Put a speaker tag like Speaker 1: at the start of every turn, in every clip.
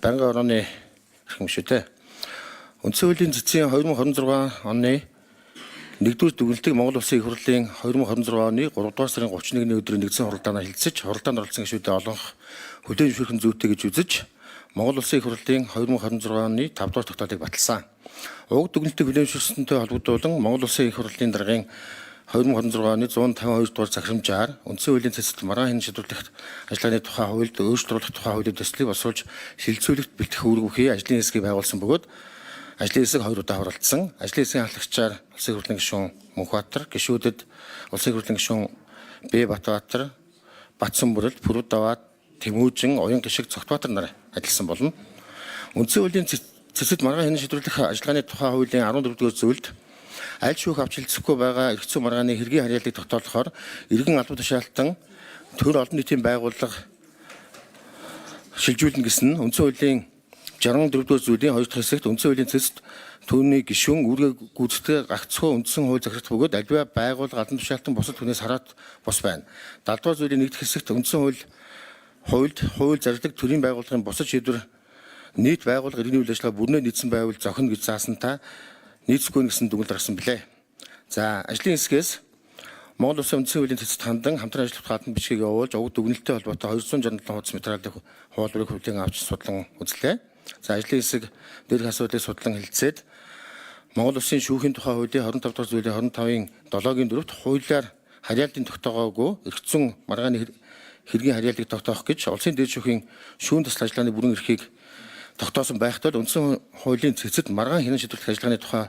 Speaker 1: байнгын орооны хэрэг шүү дээ. Үндсэн хуулийн цэцгийн 2026 оны 1-р дүгнэлтийг Монгол Улсын их хурлын 2026 оны 3-р сарын 31-ний өдрийн нэгдсэн хуралдаанаар хэлэлцэж, хуралдаанд оролцсон гишүүдэд олонх хүлээн зөвшөөрөх зүйтэй гэж үзэж, Монгол Улсын их хурлын 2026 оны 5-р тогтоолыг баталсан. Уг дүгнэлтийг хүлээн зөвшөөрсөнтэй холбогдуулан Монгол Улсын их хурлын даргын 2026 оны 152 дугаар захирамжаар үндсэн хуулийн цэцэд маргаан хянан шийдвэрлэх ажиллагааны тухай хуульд өөрчлөлт тухай хуулийн төслийг босруулж шилжүүлэгт бэлтгэх үүрэг бүхий ажлын хэсгийг байгуулсан бөгөөд ажлын хэсэг 2 удаа хуралдсан. Ажлын хэсгийн хаалгачаар Улсын их хурлын гишүүн Мөнхбаатар, гишүүдэд Улсын их хурлын гишүүн Б Батбаатар, Батсанбүрэл, Пүрэвдаваад, Тэмүүжин, Уян гишиг Цогтбаатар нар ажилласан болно. Үндсэн хуулийн цэцэд маргаан хянан шийдвэрлэх ажиллагааны тухай хуулийн 14-р зүйлд аль шүүх авч хэлцэхгүй байгаа эрх зүйн маргааны хэргийн харьяаллыг тогтоолохоор иргэн албан тушаалтан төр олон нийтийн байгууллага шилжүүлнэ гэсэн үндсэн хуулийн 64-р зүйлийн 2 дахь хэсэгт үндсэн хуулийн цэцэд түүний гишүүн үүргээ гүйцэтгэх гагцхүү үндсэн хууль захирагдах бөгөөд альва байгууллага албан тушаалтан бусад хүнээс хараад бус байна. 70-р зүйлийн 1 дахь хэсэгт үндсэн хуульд хууль зарладаг төрийн байгууллагын бусад шийдвэр нийт байгууллага иргэний үйл ажиллагаа бүрнээ нийцсэн байвал зохино гэж заасантай нийцгүй гэсэн дүгнэлт гаргасан билээ. За, ажлын хэсгээс Монгол Улсын үндсэн хуулийн цэцэд хандан хамтран ажиллах хатан бичгийг явуулж уг дүгнэлттэй холбоотой 267 хуудас материалын хуулбарыг хүлээн авч судлан үзлээ. За, ажлын хэсэг дээрх асуудлыг судлан хэлэлцээд Монгол Улсын шүүхийн тухай хуулийн 25 дахь зүйлийн 25-ын 7-гийн 4-т хуулиар харьяалтын тогтоогоогүй эрх зүйн маргааны хэргийн харьяаллыг тогтоох гэж улсын дээд шүүхийн шүүн тасал ажиллагааны бүрэн эрхийг тогтоосон байхдаа үндсэн хуулийн цэцэд маргаан хянан шийдвэрлэх ажиллагааны тухай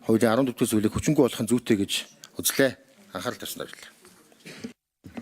Speaker 1: хуулийн 14-р зүйлийг хүчингүй болгохын зүйтэй гэж үзлээ. Анхаарал тавьсан баярлалаа.